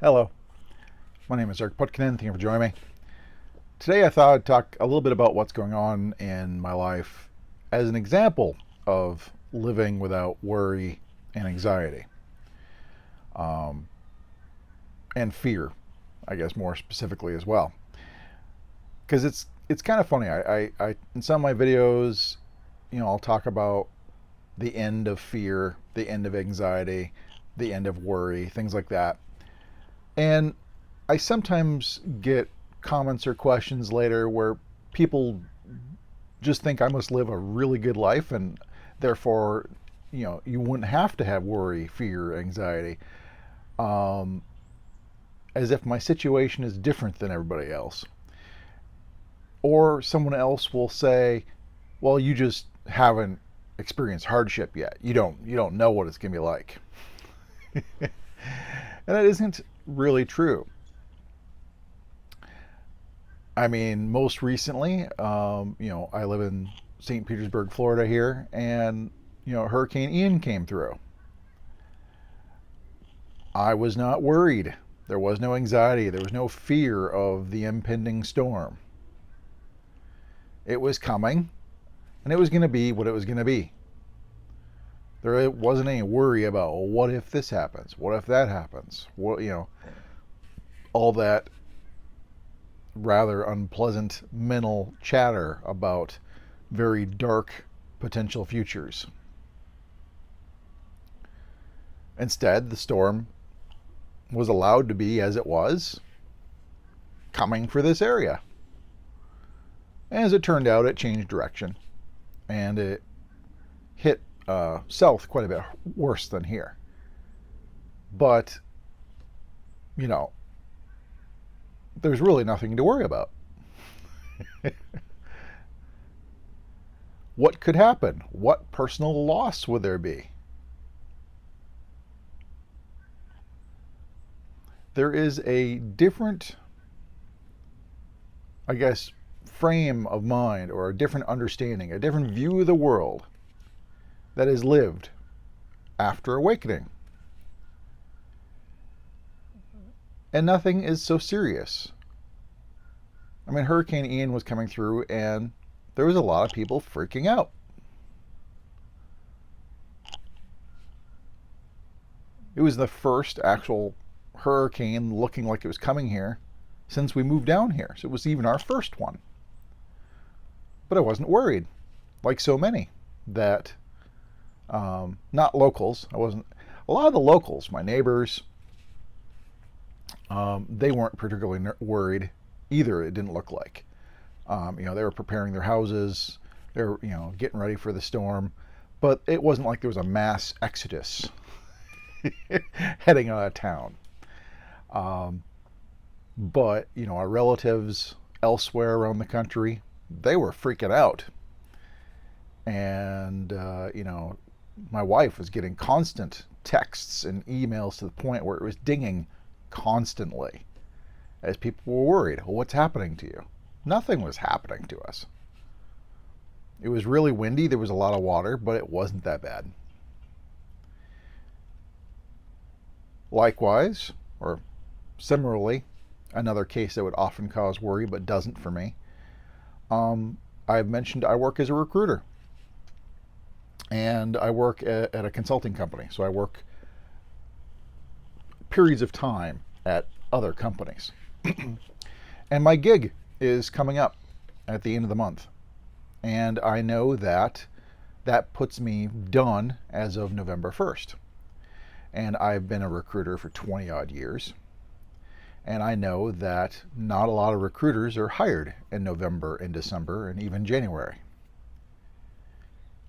Hello, my name is Putkonen. Thank you for joining me. Today I thought I'd talk a little bit about what's going on in my life as an example of living without worry and anxiety, and fear, I guess more specifically as well. Because it's kind of funny. I in some of my videos, I'll talk about the end of fear, the end of anxiety, the end of worry, things like that. And I sometimes get comments or questions later where people just think I must live a really good life and therefore, you wouldn't have to have worry, fear, anxiety, as if my situation is different than everybody else. Or someone else will say, well, you just haven't experienced hardship yet. You don't know what it's going to be like. And that isn't really true. I mean, most recently, I live in St. Petersburg, Florida here, and, Hurricane Ian came through. I was not worried. There was no anxiety. There was no fear of the impending storm. It was coming, and it was going to be what it was going to be. There wasn't any worry about, well, what if this happens? What if that happens? All that rather unpleasant mental chatter about very dark potential futures. Instead, the storm was allowed to be as it was, coming for this area. As it turned out, it changed direction, and it hit south quite a bit worse than here. But, there's really nothing to worry about. What could happen? What personal loss would there be? There is a different, I guess, frame of mind or a different understanding, a different view of the world that is lived after awakening. And nothing is so serious. I mean, Hurricane Ian was coming through and there was a lot of people freaking out. It was the first actual hurricane looking like it was coming here since we moved down here. So it was even our first one. But I wasn't worried, like so many that, not locals. I wasn't. A lot of the locals, my neighbors, they weren't particularly worried either. It didn't look like. They were preparing their houses. They were, getting ready for the storm. But it wasn't like there was a mass exodus heading out of town. But, our relatives elsewhere around the country, they were freaking out. And, my wife was getting constant texts and emails to the point where it was dinging constantly as people were worried. Well, what's happening to you? Nothing was happening to us. It was really windy. There was a lot of water, but it wasn't that bad. Likewise, or similarly, another case that would often cause worry but doesn't for me. I've mentioned I work as a recruiter. And I work at a consulting company. So I work periods of time at other companies. And my gig is coming up at the end of the month. And I know that puts me done as of November 1st. And I've been a recruiter for 20 odd years. And I know that not a lot of recruiters are hired in November and December and even January.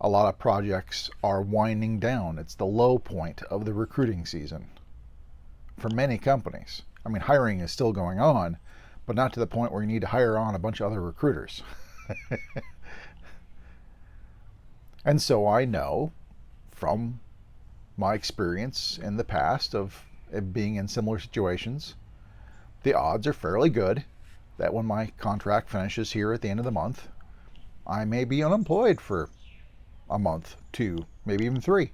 A lot of projects are winding down. It's the low point of the recruiting season for many companies. I mean, hiring is still going on, but not to the point where you need to hire on a bunch of other recruiters. And so I know from my experience in the past of being in similar situations, the odds are fairly good that when my contract finishes here at the end of the month, I may be unemployed for a month, 2, maybe even 3.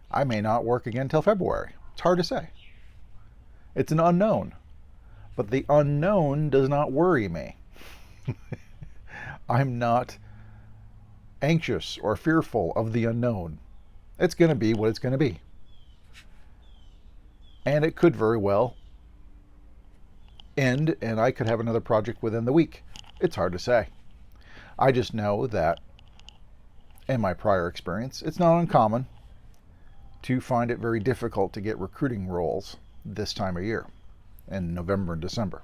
I may not work again until February. It's hard to say. It's an unknown. But the unknown does not worry me. I'm not anxious or fearful of the unknown. It's going to be what it's going to be. And it could very well end and I could have another project within the week. It's hard to say. I just know that in my prior experience, it's not uncommon to find it very difficult to get recruiting roles this time of year in November and December.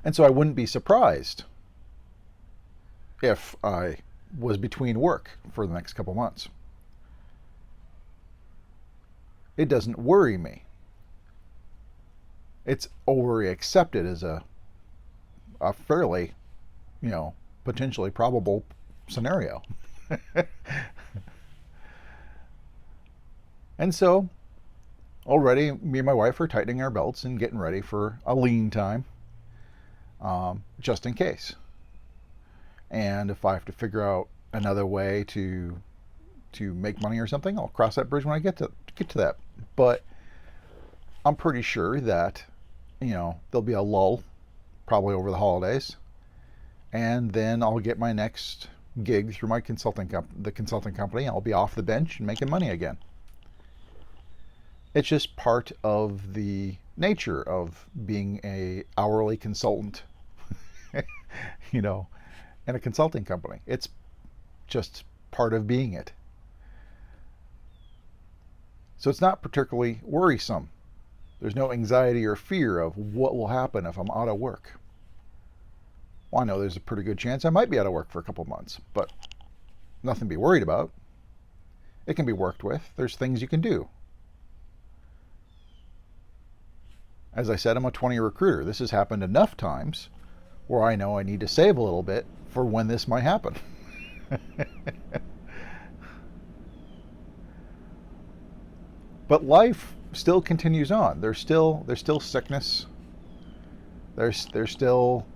And so I wouldn't be surprised if I was between work for the next couple months. It doesn't worry me. It's already accepted as a fairly, potentially probable scenario. And so already me and my wife are tightening our belts and getting ready for a lean time, just in case. And if I have to figure out another way to make money or something, I'll cross that bridge when I get to that. But I'm pretty sure that there'll be a lull, probably over the holidays, and then I'll get my next gig through my consulting company. I'll be off the bench and making money again. It's just part of the nature of being a hourly consultant, in a consulting company. It's just part of being it. So it's not particularly worrisome. There's no anxiety or fear of what will happen if I'm out of work. Well, I know there's a pretty good chance I might be out of work for a couple months, but nothing to be worried about. It can be worked with. There's things you can do. As I said, I'm a 20-year recruiter. This has happened enough times where I know I need to save a little bit for when this might happen. But life still continues on. There's still sickness. There's still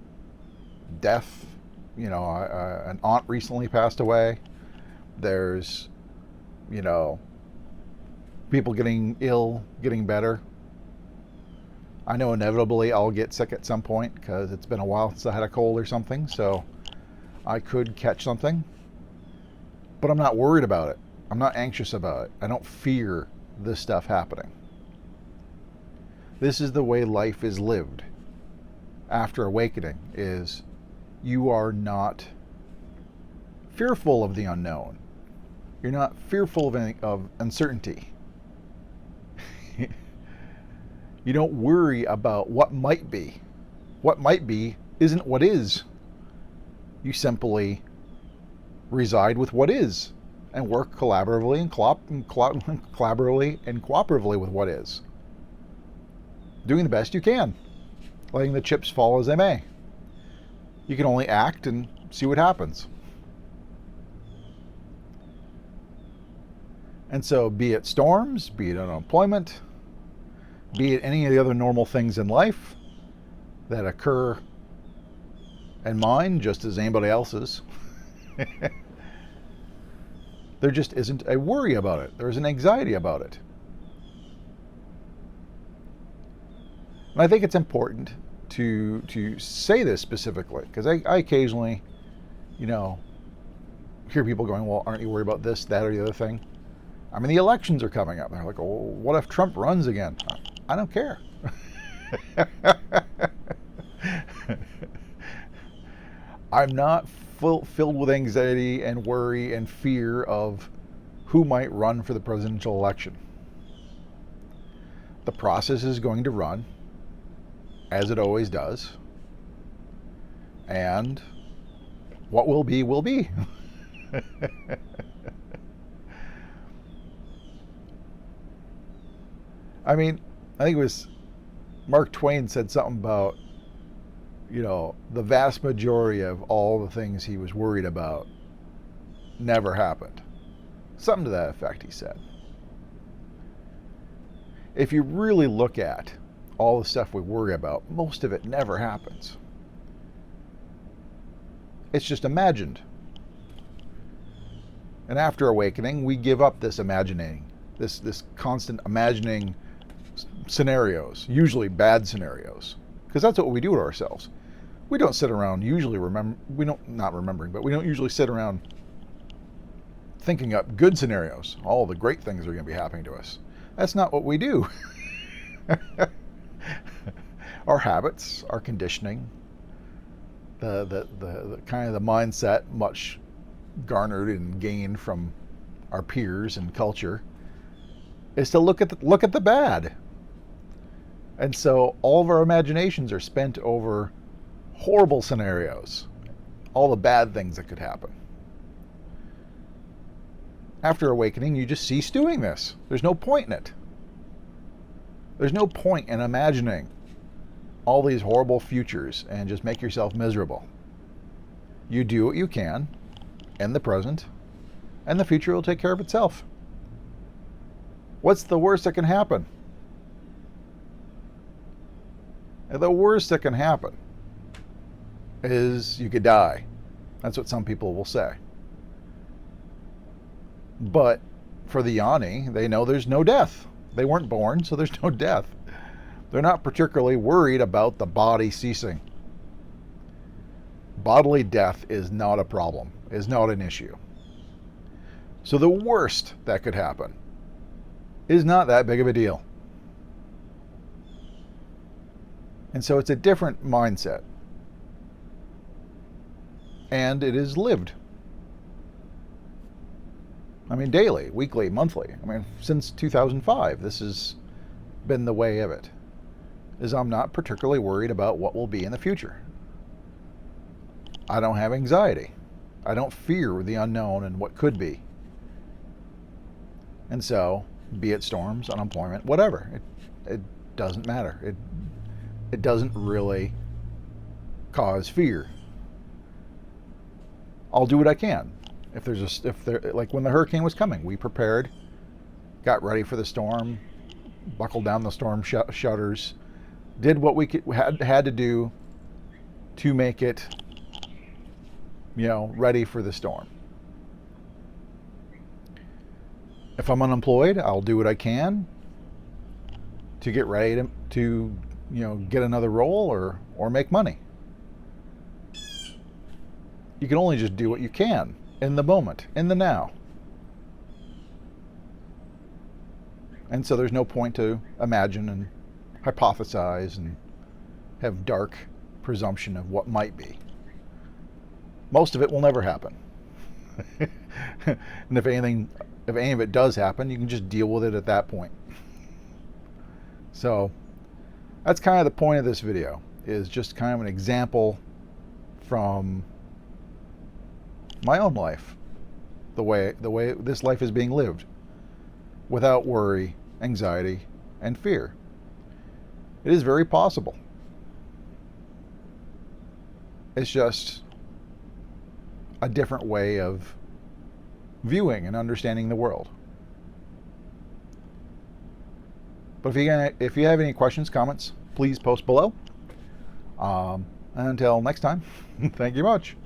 death. An aunt recently passed away. There's, people getting ill, getting better. I know inevitably I'll get sick at some point because it's been a while since I had a cold or something, so I could catch something. But I'm not worried about it. I'm not anxious about it. I don't fear this stuff happening. This is the way life is lived after awakening, is you are not fearful of the unknown. You're not fearful of uncertainty. You don't worry about what might be. What might be isn't what is. You simply reside with what is and work collaboratively and cooperatively with what is. Doing the best you can, letting the chips fall as they may. You can only act and see what happens. And so, be it storms, be it unemployment, be it any of the other normal things in life that occur in mine just as anybody else's, there just isn't a worry about it. There's an anxiety about it. And I think it's important to say this specifically, because I occasionally, hear people going, well, aren't you worried about this, that, or the other thing? I mean, the elections are coming up. They're like, oh, what if Trump runs again? I don't care. I'm not filled with anxiety and worry and fear of who might run for the presidential election. The process is going to run, as it always does. And what will be, will be. I mean, I think it was Mark Twain said something about, the vast majority of all the things he was worried about never happened. Something to that effect, he said. If you really look at all the stuff we worry about, most of it never happens. It's just imagined. And after awakening, we give up this imagining, this constant imagining scenarios, usually bad scenarios, because that's what we do to ourselves. We don't sit around usually we don't usually sit around thinking up good scenarios, all the great things are going to be happening to us. That's not what we do. Our habits, our conditioning, the kind of the mindset, much garnered and gained from our peers and culture, is to look at the bad. And so all of our imaginations are spent over horrible scenarios, all the bad things that could happen. After awakening, you just cease doing this. There's no point in it. There's no point in imagining all these horrible futures and just make yourself miserable. You do what you can in the present, and the future will take care of itself. What's the worst that can happen? The worst that can happen is you could die. That's what some people will say. But for the Yanni, they know there's no death. They weren't born, so there's no death. They're not particularly worried about the body ceasing. Bodily death is not a problem, is not an issue. So the worst that could happen is not that big of a deal. And so it's a different mindset. And it is lived. I mean, daily, weekly, monthly. I mean, since 2005, this has been the way of it. Is I'm not particularly worried about what will be in the future. I don't have anxiety. I don't fear the unknown and what could be. And so, be it storms, unemployment, whatever, it doesn't matter. It doesn't really cause fear. I'll do what I can. Like when the hurricane was coming, we prepared, got ready for the storm, buckled down the storm shutters, did what we had to do to make it, ready for the storm. If I'm unemployed, I'll do what I can to get ready to get another role or make money. You can only just do what you can in the moment, in the now. And so there's no point to imagine and hypothesize and have dark presumption of what might be. Most of it will never happen. And if any of it does happen, you can just deal with it at that point. So that's kind of the point of this video, is just kind of an example from my own life, the way this life is being lived, without worry, anxiety, and fear. It is very possible. It's just a different way of viewing and understanding the world. But if you have any questions, comments, please post below. And until next time, thank you much.